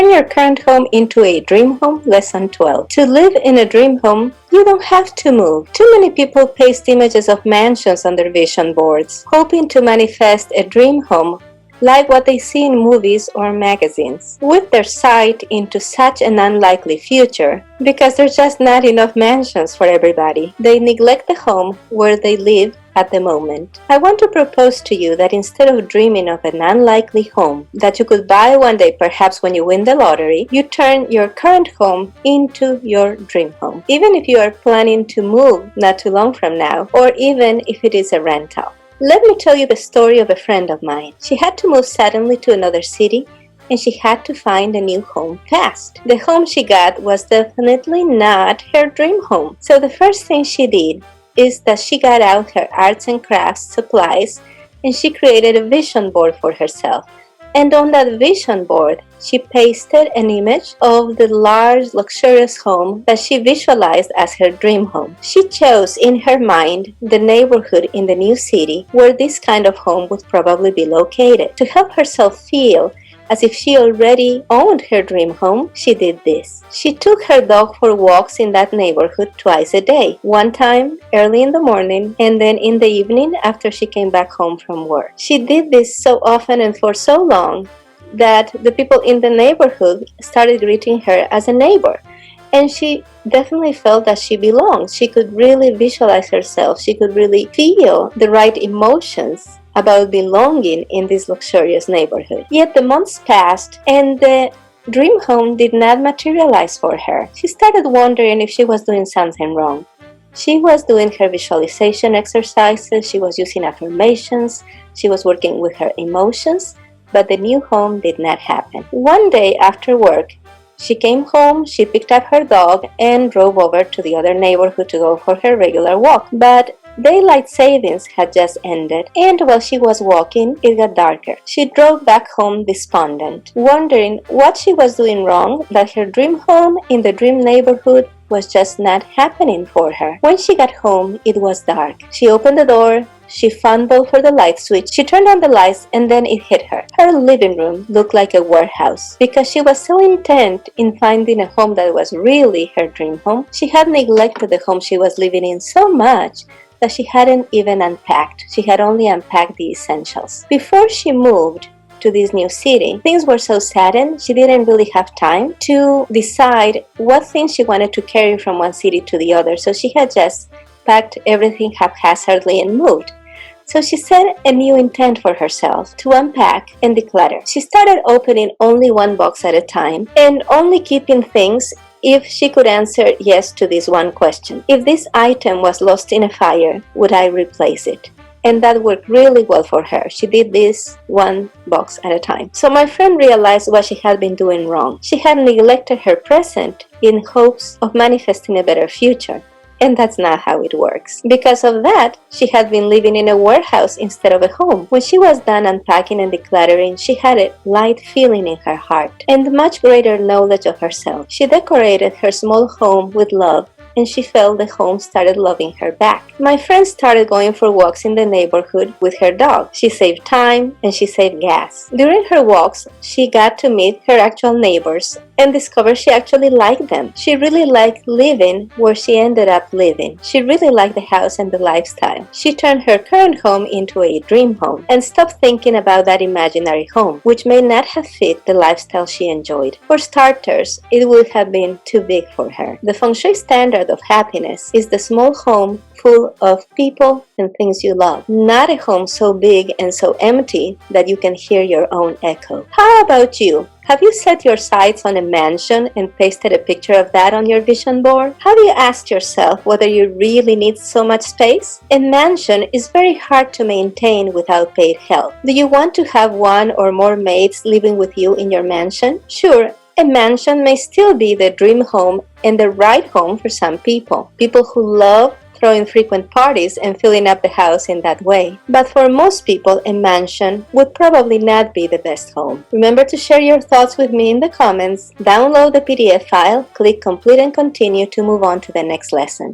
Turn your current home into a dream home. Lesson 12. To live in a dream home, you don't have to move. Too many people paste images of mansions on their vision boards, hoping to manifest a dream home like what they see in movies or magazines, with their sight into such an unlikely future because there's just not enough mansions for everybody. They neglect the home where they live at the moment. I want to propose to you that instead of dreaming of an unlikely home that you could buy one day, perhaps when you win the lottery, you turn your current home into your dream home, even if you are planning to move not too long from now, or even if it is a rental. Let me tell you the story of a friend of mine. She had to move suddenly to another city, and she had to find a new home fast. The home she got was definitely not her dream home. So the first thing she did is that she got out her arts and crafts supplies, and she created a vision board for herself. And on that vision board, she pasted an image of the large, luxurious home that she visualized as her dream home. She chose in her mind the neighborhood in the new city where this kind of home would probably be located. To help herself feel as if she already owned her dream home, she did this. She took her dog for walks in that neighborhood twice a day. One time early in the morning and then in the evening after she came back home from work. She did this so often and for so long that the people in the neighborhood started greeting her as a neighbor. And she definitely felt that she belonged. She could really visualize herself. She could really feel the right emotions about belonging in this luxurious neighborhood. Yet the months passed and the dream home did not materialize for her. She started wondering if she was doing something wrong. She was doing her visualization exercises, she was using affirmations, she was working with her emotions, but the new home did not happen. One day after work, she came home, she picked up her dog and drove over to the other neighborhood to go for her regular walk. But daylight savings had just ended, and while she was walking, it got darker. She drove back home despondent, wondering what she was doing wrong, that her dream home in the dream neighborhood was just not happening for her. When she got home, it was dark. She opened the door, she fumbled for the light switch, she turned on the lights, and then it hit her. Her living room looked like a warehouse. Because she was so intent in finding a home that was really her dream home, she had neglected the home she was living in so much that she hadn't even unpacked. She had only unpacked the essentials. Before she moved to this new city, things were so sudden, she didn't really have time to decide what things she wanted to carry from one city to the other, so she had just packed everything haphazardly and moved. So she set a new intent for herself to unpack and declutter. She started opening only one box at a time and only keeping things if she could answer yes to this one question. If this item was lost in a fire, would I replace it? And that worked really well for her. She did this one box at a time. So my friend realized what she had been doing wrong. She had neglected her present in hopes of manifesting a better future. And that's not how it works. Because of that, she had been living in a warehouse instead of a home. When she was done unpacking and decluttering, she had a light feeling in her heart and much greater knowledge of herself. She decorated her small home with love, and she felt the home started loving her back. My friend started going for walks in the neighborhood with her dog. She saved time and she saved gas. During her walks, she got to meet her actual neighbors and discovered she actually liked them. She really liked living where she ended up living. She really liked the house and the lifestyle. She turned her current home into a dream home and stopped thinking about that imaginary home, which may not have fit the lifestyle she enjoyed. For starters, it would have been too big for her. The feng shui standard of happiness is the small home full of people and things you love, not a home so big and so empty that you can hear your own echo. How about you? Have you set your sights on a mansion and pasted a picture of that on your vision board? Have you asked yourself whether you really need so much space? A mansion is very hard to maintain without paid help. Do you want to have one or more maids living with you in your mansion? Sure, a mansion may still be the dream home and the right home for some people. People who love throwing frequent parties and filling up the house in that way. But for most people, a mansion would probably not be the best home. Remember to share your thoughts with me in the comments, download the PDF file, click complete and continue to move on to the next lesson.